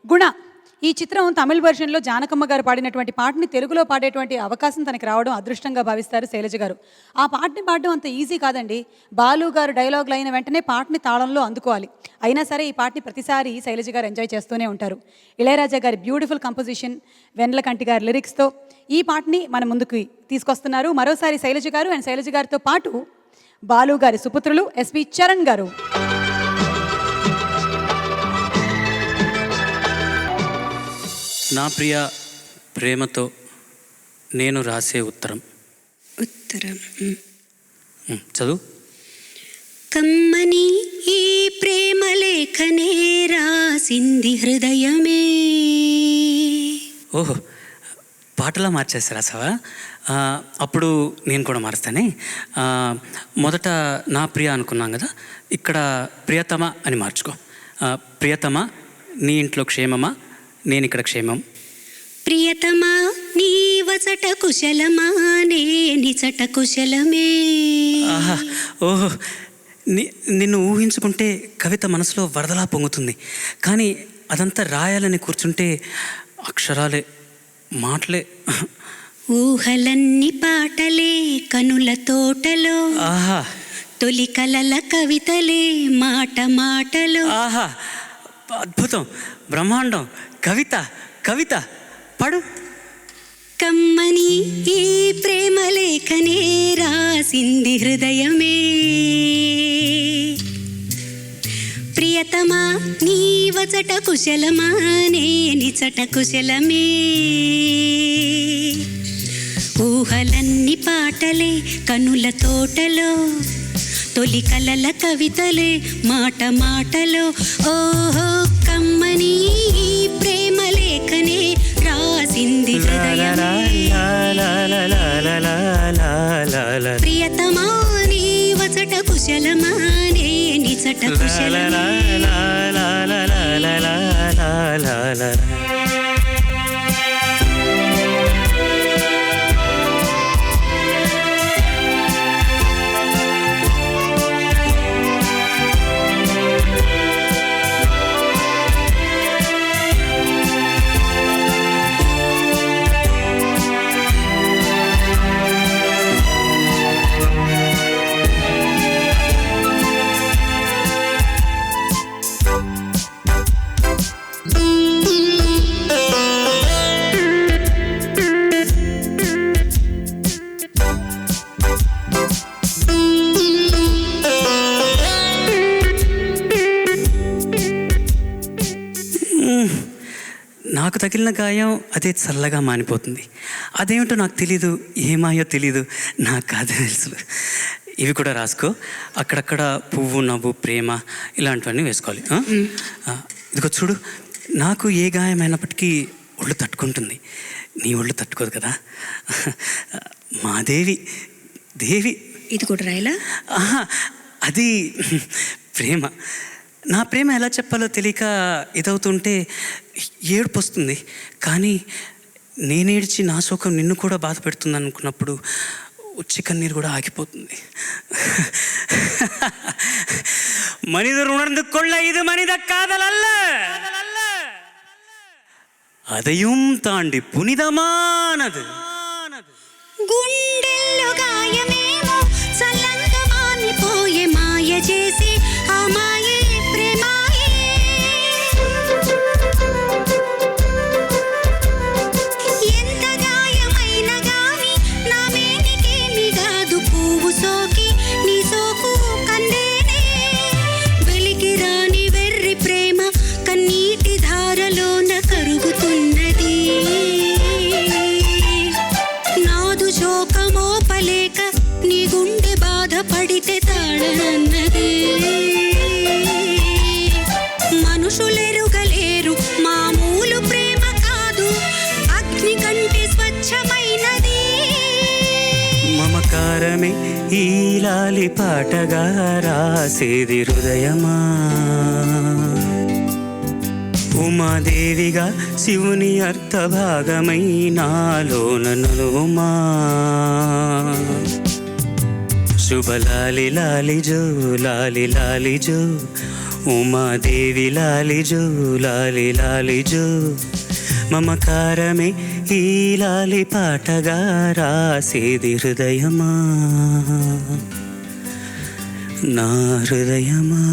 గుణ ఈ చిత్రం తమిళ వెర్షన్లో జానకమ్మ గారు పాడినటువంటి పాటని తెలుగులో పాడేటువంటి అవకాశం తనకి రావడం అదృష్టంగా భావిస్తారు శైలజ గారు. ఆ పాటని పాడడం అంత ఈజీ కాదండి. బాలు గారు డైలాగులు అయిన వెంటనే పాటని తాళంలో అందుకోవాలి. అయినా సరే ఈ పాటని ప్రతిసారి శైలజ గారు ఎంజాయ్ చేస్తూనే ఉంటారు. ఇళయరాజా గారి బ్యూటిఫుల్ కంపోజిషన్, వెన్నెలకంటి గారి లిరిక్స్తో ఈ పాటని మన ముందుకు తీసుకొస్తున్నారు. మరోసారి శైలజ గారు అండ్ శైలజ గారితో పాటు బాలు గారి సుపుత్రులు ఎస్వి చరణ్ గారు. నా ప్రియ ప్రేమతో నేను రాసే ఉత్తరం. చదువు. కమ్మని ఈ ప్రేమ లేఖనే రాసింది హృదయమే. ఓహో, పాటలా మార్చేసి రాసావా? అప్పుడు నేను కూడా మారుస్తానే. మొదట నా ప్రియ అనుకున్నాం కదా, ఇక్కడ ప్రియతమ అని మార్చుకో. ప్రియతమ, నీ ఇంట్లో క్షేమమా? నేను ఇక్కడ క్షేమం. ప్రియతమా నీ వచట కుశలమా? నేనిచట కుశలమే. ఆహా, ఓహో, నిన్ను ఊహించుకుంటే కవిత మనసులో వరదలా పొంగుతుంది. కానీ అదంతా రాయాలని కూర్చుంటే అక్షరాలే, మాటలే. ఊహలన్నీ పాటలే కనుల తోటలో. ఆహా, తొలి కలల కవితలే మాట మాటలో. ఆహా, అద్భుతం, బ్రహ్మాండం. కవిత కవిత పడు. కమ్మని ఈ ప్రేమ లేఖనే రాసింది హృదయమే. ప్రియతమా నీ వచట కుశలమా? నేనిచట కుశలమే. ఊహలన్నీ పాటలే కనుల తోటలో. తొలి కలల కవితలే మాట మాటలో. ఓహో, కమ్మని ప్రేమ లేఖనే రాసింది హృదయమే. ప్రియతమా నీ వచట కుశలమా? నేనిచట కుశలమే. నాకు తగిలిన గాయం అదే చల్లగా మానిపోతుంది. అదేమిటో నాకు తెలీదు, ఏమాయో తెలీదు, నాకు కాదే తెలుసు. ఇవి కూడా రాసుకో. అక్కడక్కడ పువ్వు, నవ్వు, ప్రేమ ఇలాంటివన్నీ వేసుకోవాలి. ఇదిగో చూడు, నాకు ఏ గాయమైనప్పటికీ ఒళ్ళు తట్టుకుంటుంది. నీ ఒళ్ళు తట్టుకోదు కదా. మాదేవి దేవి. ఇది కూడా రాయలా? అది ప్రేమ. నా ప్రేమ ఎలా చెప్పాలో తెలియక ఇదవుతుంటే ఏడుపు వస్తుంది. కానీ నేనేడ్చి నా శోకం నిన్ను కూడా బాధ పెడుతుంది అనుకున్నప్పుడు ఉచ్చి కన్నీరు కూడా ఆగిపోతుంది. மனிதர் உணர்ந்து கொள்ள இது மனித காதல் அல்ல, అదయం తాండి పునిదమానది. గుండెల్లో గాయమేమో చల్లంగా మానిపోయే మాయ చేసి ఆ మాయే ప్రేమాయే. ఎంత గాయమైనా గాని నా మేనికేమి కాదు. పువ్వు సోకి నీ సోకు కందేనే. వెలికి రాని వెర్రి ప్రేమ కన్నీటి ధారలోన కరుగుతున్నది. నాదు శోకమోపలేక నీ గుండె బాధపడితే తాళనన్నది. మనుషులెరుగలేరు మామూలు ప్రేమ కాదు, అగ్ని కంటే స్వచ్ఛమైనది. మమకారమే ఈ లాలి పాటగా రాసేది హృదయమా. ఉమాదేవిగా శివుని అర్థభాగమై నాలోన నలుమా. శుభ లాలి లాలి జో, లాలి లాలి జో, ఉమాదేవి లాలిజో లాలి లాలిజో మమకారమే ఈ లాలి పాటగా రాసేది హృదయమా నా హృదయమా.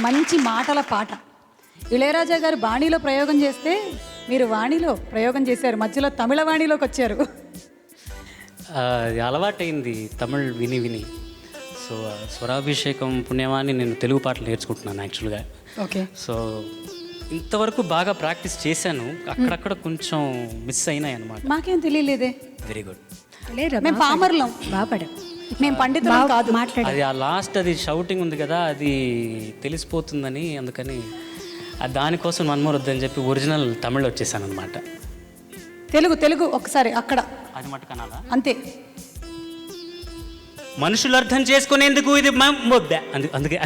మంచి మాటల పాట. ఇళయరాజా గారు బాణీలో ప్రయోగం చేస్తే మీరు వాణిలో ప్రయోగం చేశారు, మధ్యలో తమిళ వాణిలోకి వచ్చారు. అది అలవాటైంది తమిళ్ విని విని. సో స్వరాభిషేకం పుణ్యమాన్ని నేను తెలుగు పాటలు నేర్చుకుంటున్నాను యాక్చువల్గా. ఓకే. సో ఇంతవరకు బాగా ప్రాక్టీస్ చేశాను, అక్కడక్కడ కొంచెం మిస్ అయినాయి అన్నమాట. మాకేం తెలియలేదే. Very good. మేము పామర్లం, మేము పండితులం కాదు. అది ఆ లాస్ట్ అది షౌటింగ్ ఉంది కదా, అది తెలిసిపోతుందని అందుకని దానికోసం మన్మోరొద్దని చెప్పి ఒరిజినల్ తమిళ్ వచ్చేసాను అనమాట. తెలుగు ఒకసారి అక్కడ అది మటుకు అనాలా? అంతే. మనుషులు అర్థం చేసుకునేందుకు ఇది అందుకే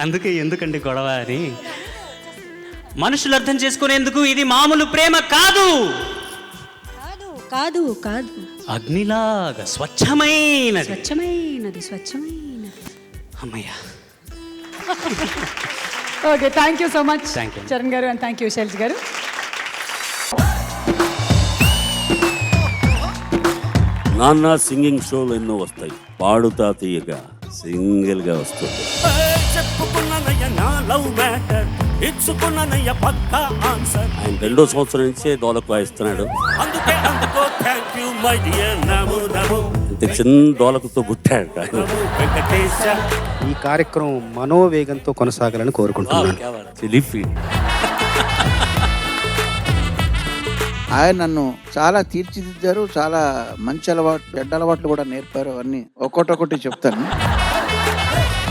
అందుకే ఎందుకండి గొడవ అని. మనుషులు అర్థం చేసుకునేందుకు ఇది మామూలు ప్రేమ కాదు, కాదు కాదు కాదు, అగ్నిలాగా స్వచ్ఛమైనది. స్వచ్ఛమైనది స్వచ్ఛమైనది. అమ్మయ్యా. Okay, thank you so much Thank you. Charan గారు, అండ్ థ్యాంక్ యూ శైలజ్ గారు. నాన్న సింగింగ్ షోలు ఎన్నో వస్తాయి, పాడుతా తీయగా సింగిల్గా వస్తుంది. ఆయన 2వ సంవత్సరం నుంచే డోలకు వాయిస్తున్నాడు. ఇంత చిన్న డోలకుతో పుట్టాడు ఆయన. ఈ కార్యక్రమం మనోవేగంతో కొనసాగాలని కోరుకుంటున్నాను. ఆయన నన్ను చాలా తీర్చిదిద్దారు, చాలా మంచి అలవాట్లు, చెడ్డ అలవాట్లు కూడా నేర్పారు. అవన్నీ ఒక్కొక్కటి చెప్తాను.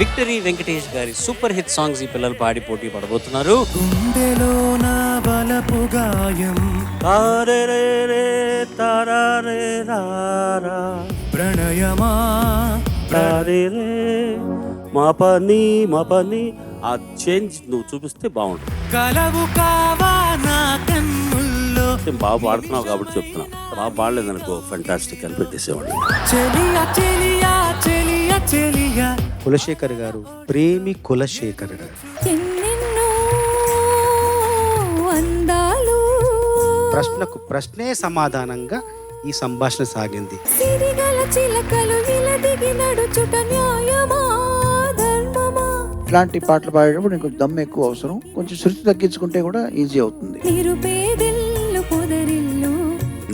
విక్టరీ వెంకటేష్ గారి సూపర్ హిట్ సాంగ్స్ ఈ పిల్లలు పాడి పోటీ పడబోతున్నారు. ప్రణయమా మా పని ఆ చేంజ్ నువ్వు చూపిస్తే బాగుంటుంది. బాగా పాడుతున్నావు కాబట్టి చెప్తున్నా, బాగా పాడలేదనుకో ఫెంటాస్టిక్ అని పెట్టేసేవాడిని. కులశేఖర్ గారు, ప్రేమి కులశేఖర్ గారు. ప్రశ్నకు ప్రశ్నే సమాధానంగా ఈ సంభాషణ సాగింది. ఇట్లాంటి పాటలు పాడేటప్పుడు నీకు దమ్ ఎక్కువ అవసరం, కొంచెం శృతి తగ్గించుకుంటే కూడా ఈజీ అవుతుంది.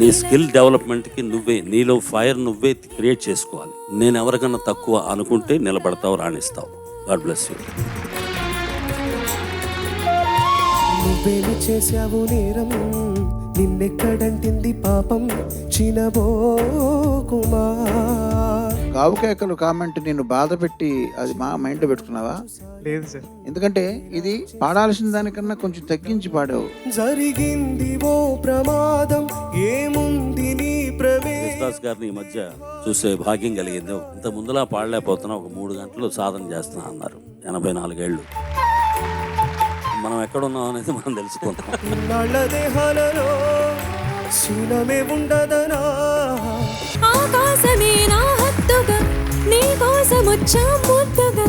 నీ స్కిల్ డెవలప్మెంట్కి నువ్వే, నీలో ఫైర్ నువ్వే క్రియేట్ చేసుకోవాలి. నేను ఎవరికన్నా తక్కువ అనుకుంటే నిలబడతావు, రాణిస్తావు. God bless you. నువ్వేమి చేశావు నేరం, నిన్నెక్కడంటింది పాపం, చినబోకుమా. గావుకేకలు కామెంట్ నేను బాధ పెట్టి అది మా మైండ్లో పెట్టుకున్నావా? లేదు సార్. ఎందుకంటే ఇది పాడాల్సిన దానికన్నా కొంచెం తగ్గించి పాడావు. జరిగింది ఓ ప్రమాదం, ఏముంది నీ యేసుదాస్ గారిని ఈ మధ్య చూసే భాగ్యం కలిగింది. ఇంత ముందులా పాడలేకపోతున్నా, ఒక 3 గంటలు సాధన చేస్తున్నా అన్నారు. 84 ఏళ్ళు. మనం ఎక్కడున్నాం అనేది మనం తెలుసుకుంటాం. నాళ్ళ దేహాలలో శీలమే ఉండదనా, ఆకాశమే నా హత్తుగా నీ కోసం వచ్చా ముద్దుగా.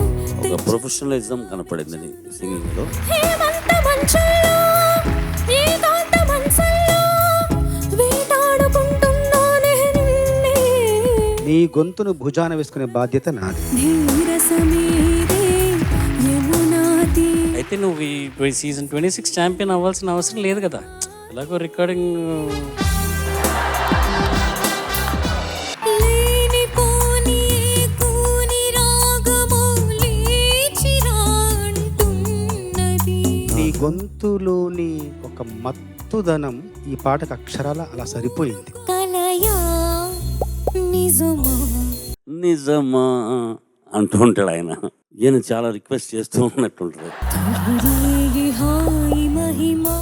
ఒక ప్రొఫెషనలిజం కనపడింది నీ సింగింగ్ లో. హేమంత మంచుల్లో ఏకాంత మనసుల్లో వేటాడుకుంటున్నానే నిన్నే. నీ గొంతును భుజాన వేసుకునే బాధ్యత నాది. నీరసమీదే యమునాది. అయితే నువ్వు ఈ సీజన్ 26 ఛాంపియన్ అవ్వాల్సిన అవసరం లేదు కదా, ఎలాగో రికార్డింగ్. లేనిపోని కూని రాగము లేచిరా అంటున్నది. నీ గొంతులోని ఒక మత్తుదనం ఈ పాటకు అక్షరాల అలా సరిపోయింది. కలయా నిజమా నిజమా అంటూ ఉంటాడు ఆయన. ఈయన చాలా రిక్వెస్ట్ చేస్తూ ఉన్నట్టుంటారు. రేగి హాయి మహిమా.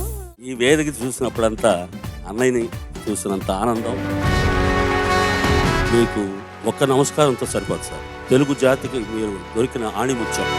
ఈ వేదిక చూసినప్పుడంతా అన్నయ్యని చూసినంత ఆనందం మీకు ఒక్క నమస్కారంతో సరిపోదు సార్. తెలుగు జాతికి మీరు దొరికిన ఆణిముత్యం.